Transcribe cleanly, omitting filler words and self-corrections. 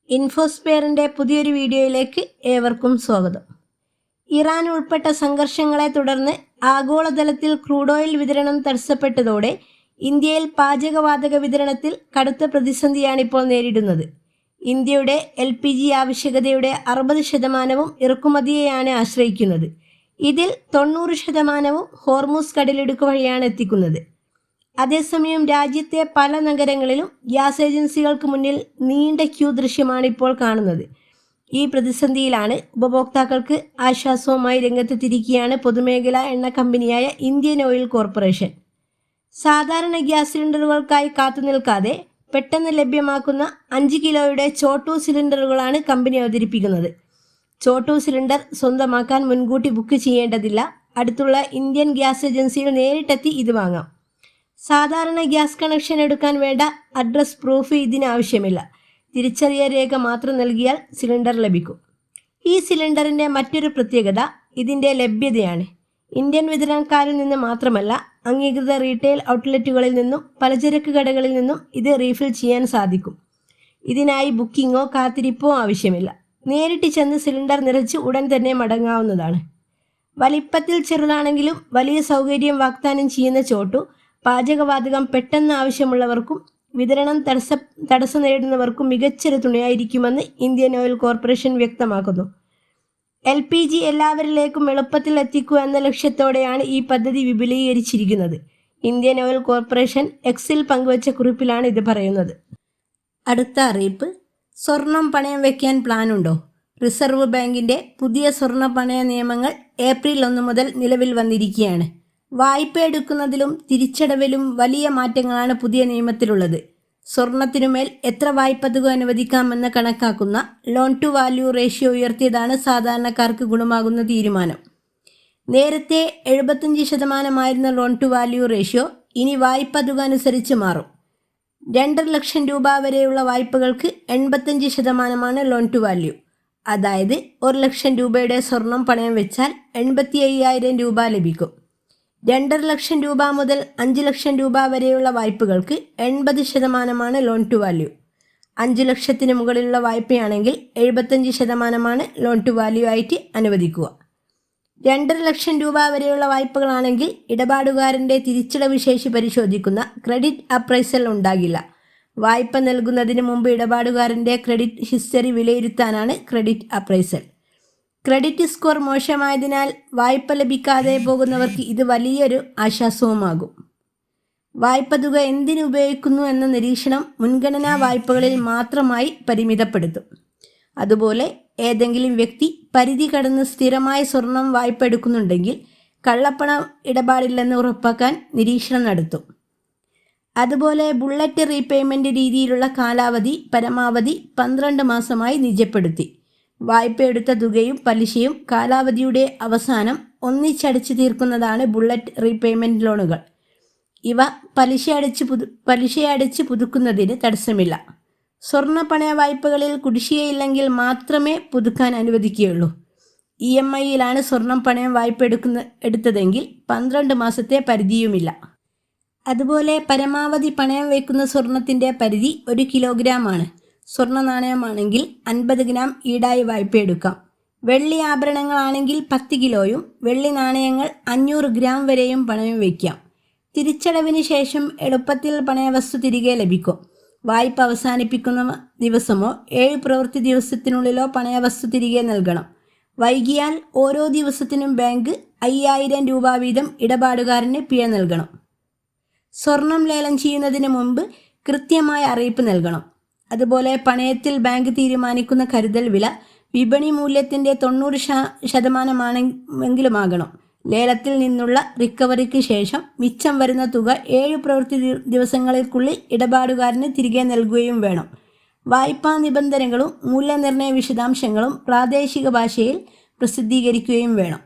ഇൻഫോസ്ഫിയറിൻ്റെ പുതിയൊരു വീഡിയോയിലേക്ക് ഏവർക്കും സ്വാഗതം. ഇറാൻ ഉൾപ്പെട്ട സംഘർഷങ്ങളെ തുടർന്ന് ആഗോളതലത്തിൽ ക്രൂഡ് ഓയിൽ വിതരണം തടസ്സപ്പെട്ടതോടെ ഇന്ത്യയിൽ പാചകവാതക വിതരണത്തിൽ കടുത്ത പ്രതിസന്ധിയാണിപ്പോൾ നേരിടുന്നത്. ഇന്ത്യയുടെ LPG ആവശ്യകതയുടെ 60% ഇറക്കുമതിയെയാണ് ആശ്രയിക്കുന്നത്. ഇതിൽ 90% ഹോർമൂസ് കടലിടുക്ക് വഴിയാണ് എത്തിക്കുന്നത്. അതേസമയം രാജ്യത്തെ പല നഗരങ്ങളിലും ഗ്യാസ് ഏജൻസികൾക്ക് മുന്നിൽ നീണ്ട ക്യൂ ദൃശ്യമാണ് ഇപ്പോൾ കാണുന്നത്. ഈ പ്രതിസന്ധിയിലാണ് ഉപഭോക്താക്കൾക്ക് ആശ്വാസവുമായി രംഗത്തെത്തിയിരിക്കുകയാണ് പൊതുമേഖലാ എണ്ണ കമ്പനിയായ ഇന്ത്യൻ ഓയിൽ കോർപ്പറേഷൻ. സാധാരണ ഗ്യാസ് സിലിണ്ടറുകൾക്കായി കാത്തുനിൽക്കാതെ പെട്ടെന്ന് ലഭ്യമാക്കുന്ന 5 കിലോയുടെ ചോട്ടു സിലിണ്ടറുകളാണ് കമ്പനി അവതരിപ്പിക്കുന്നത്. ചോട്ടു സിലിണ്ടർ സ്വന്തമാക്കാൻ മുൻകൂട്ടി ബുക്ക് ചെയ്യേണ്ടതില്ല. അടുത്തുള്ള ഇന്ത്യൻ ഗ്യാസ് ഏജൻസിയിൽ നേരിട്ടെത്തി ഇത് വാങ്ങാം. സാധാരണ ഗ്യാസ് കണക്ഷൻ എടുക്കാൻ വേണ്ട അഡ്രസ് പ്രൂഫ് ഇതിന് ആവശ്യമില്ല. തിരിച്ചറിയൽ രേഖ മാത്രം നൽകിയാൽ സിലിണ്ടർ ലഭിക്കും. ഈ സിലിണ്ടറിൻ്റെ മറ്റൊരു പ്രത്യേകത ഇതിൻ്റെ ലഭ്യതയാണ്. ഇന്ത്യൻ വിതരണക്കാരിൽ നിന്ന് മാത്രമല്ല, അംഗീകൃത റീറ്റെയിൽ ഔട്ട്ലെറ്റുകളിൽ നിന്നും പലചരക്ക് കടകളിൽ നിന്നും ഇത് റീഫിൽ ചെയ്യാൻ സാധിക്കും. ഇതിനായി ബുക്കിങ്ങോ കാത്തിരിപ്പോ ആവശ്യമില്ല. നേരിട്ട് ചെന്ന് സിലിണ്ടർ നിറച്ച് ഉടൻ തന്നെ മടങ്ങാവുന്നതാണ്. വലിപ്പത്തിൽ ചെറുതാണെങ്കിലും വലിയ സൗകര്യം വാഗ്ദാനം ചെയ്യുന്ന ചോട്ടു പാചകവാതകം പെട്ടെന്ന് ആവശ്യമുള്ളവർക്കും വിതരണം തടസ്സം നേരിടുന്നവർക്കും മികച്ചൊരു തുണയായിരിക്കുമെന്ന് ഇന്ത്യൻ ഓയിൽ കോർപ്പറേഷൻ വ്യക്തമാക്കുന്നു. LPG എല്ലാവരിലേക്കും എളുപ്പത്തിൽ എത്തിക്കുക എന്ന ലക്ഷ്യത്തോടെയാണ് ഈ പദ്ധതി വിപുലീകരിച്ചിരിക്കുന്നത്. ഇന്ത്യൻ ഓയിൽ കോർപ്പറേഷൻ എക്സിൽ പങ്കുവച്ച കുറിപ്പിലാണ് ഇത് പറയുന്നത്. അടുത്ത അറിയിപ്പ്: സ്വർണം പണയം വയ്ക്കാൻ പ്ലാനുണ്ടോ? റിസർവ് ബാങ്കിൻ്റെ പുതിയ സ്വർണ്ണ പണയ നിയമങ്ങൾ ഏപ്രിൽ 1 മുതൽ നിലവിൽ വന്നിരിക്കുകയാണ്. വായ്പ എടുക്കുന്നതിലും തിരിച്ചടവിലും വലിയ മാറ്റങ്ങളാണ് പുതിയ നിയമത്തിലുള്ളത്. സ്വർണത്തിനുമേൽ എത്ര വായ്പ തുക അനുവദിക്കാമെന്ന് കണക്കാക്കുന്ന ലോൺ ടു വാല്യൂ റേഷ്യോ ഉയർത്തിയതാണ് സാധാരണക്കാർക്ക് ഗുണമാകുന്ന തീരുമാനം. നേരത്തെ 75% ലോൺ ടു വാല്യൂ റേഷ്യോ ഇനി വായ്പ തുക അനുസരിച്ച് മാറും. 2.5 ലക്ഷം രൂപ വരെയുള്ള വായ്പകൾക്ക് 85% ലോൺ ടു വാല്യൂ. അതായത് 1 ലക്ഷം രൂപയുടെ സ്വർണം പണയം വെച്ചാൽ 85,000 രൂപ ലഭിക്കും. 2.5 ലക്ഷം രൂപ മുതൽ 5 ലക്ഷം രൂപ വരെയുള്ള വായ്പകൾക്ക് 80% ലോൺ ടു വാല്യൂ. 5 ലക്ഷത്തിന് മുകളിലുള്ള വായ്പയാണെങ്കിൽ 75% ലോൺ ടു വാല്യൂ ആയിട്ട് അനുവദിക്കുക. 2.5 ലക്ഷം രൂപ വരെയുള്ള വായ്പകളാണെങ്കിൽ ഇടപാടുകാരൻ്റെ തിരിച്ചടവ് ശേഷി പരിശോധിക്കുന്ന ക്രെഡിറ്റ് അപ്രൈസൽ ഉണ്ടാകില്ല. വായ്പ നൽകുന്നതിന് മുമ്പ് ഇടപാടുകാരൻ്റെ ക്രെഡിറ്റ് ഹിസ്റ്ററി വിലയിരുത്താനാണ് ക്രെഡിറ്റ് അപ്രൈസൽ. ക്രെഡിറ്റ് സ്കോർ മോശമായതിനാൽ വായ്പ ലഭിക്കാതെ പോകുന്നവർക്ക് ഇത് വലിയൊരു ആശ്വാസവുമാകും. വായ്പ തുക എന്തിനു ഉപയോഗിക്കുന്നു എന്ന നിരീക്ഷണം മുൻഗണനാ വായ്പകളിൽ മാത്രമായി പരിമിതപ്പെടുത്തും. അതുപോലെ ഏതെങ്കിലും വ്യക്തി പരിധി കടന്ന് സ്ഥിരമായ സ്വർണം വായ്പ എടുക്കുന്നുണ്ടെങ്കിൽ കള്ളപ്പണ ഇടപാടില്ലെന്ന് ഉറപ്പാക്കാൻ നിരീക്ഷണം നടത്തും. അതുപോലെ ബുള്ളറ്റ് റീപേയ്മെൻറ്റ് രീതിയിലുള്ള കാലാവധി പരമാവധി 12 മാസമായി നിജപ്പെടുത്തി. വായ്പയെടുത്ത തുകയും പലിശയും കാലാവധിയുടെ അവസാനം ഒന്നിച്ചടച്ചു തീർക്കുന്നതാണ് ബുള്ളറ്റ് റീപേയ്മെൻറ്റ് ലോണുകൾ. ഇവ പലിശയടച്ച് പുതുക്കുന്നതിന് തടസ്സമില്ല. സ്വർണ്ണ പണയ വായ്പകളിൽ കുടിശ്ശികയില്ലെങ്കിൽ മാത്രമേ പുതുക്കാൻ അനുവദിക്കുകയുള്ളൂ. EMI-യിലാണ് സ്വർണം പണയം വായ്പ എടുത്തതെങ്കിൽ 12 മാസത്തെ പരിധിയുമില്ല. അതുപോലെ പരമാവധി പണയം വയ്ക്കുന്ന സ്വർണത്തിൻ്റെ പരിധി 1 കിലോഗ്രാമാണ്. സ്വർണ്ണ നാണയമാണെങ്കിൽ 50 ഗ്രാം ഈടായി വായ്പയെടുക്കാം. വെള്ളി ആഭരണങ്ങളാണെങ്കിൽ 10 കിലോയും വെള്ളി നാണയങ്ങൾ 500 ഗ്രാം വരെയും പണയം വയ്ക്കാം. തിരിച്ചടവിന് ശേഷം എളുപ്പത്തിൽ പണയവസ്തു തിരികെ ലഭിക്കും. വായ്പ അവസാനിപ്പിക്കുന്ന ദിവസമോ 7 പ്രവൃത്തി ദിവസത്തിനുള്ളിലോ പണയവസ്തു തിരികെ നൽകണം. വൈകിയാൽ ഓരോ ദിവസത്തിനും ബാങ്ക് 5,000 രൂപ വീതം ഇടപാടുകാരന് പിഴ നൽകണം. സ്വർണം ലേലം ചെയ്യുന്നതിന് മുമ്പ് കൃത്യമായ അറിയിപ്പ് നൽകണം. അതുപോലെ പണയത്തിൽ ബാങ്ക് തീരുമാനിക്കുന്ന കരുതൽ വില വിപണി മൂല്യത്തിൻ്റെ 90% ലേലത്തിൽ നിന്നുള്ള റിക്കവറിക്ക് ശേഷം മിച്ചം വരുന്ന തുക 7 പ്രവൃത്തി ദിവസങ്ങൾക്കുള്ളിൽ ഇടപാടുകാരന് തിരികെ നൽകുകയും വേണം. വായ്പാ നിബന്ധനകളും മൂല്യനിർണ്ണയ വിശദാംശങ്ങളും പ്രാദേശിക ഭാഷയിൽ പ്രസിദ്ധീകരിക്കുകയും വേണം.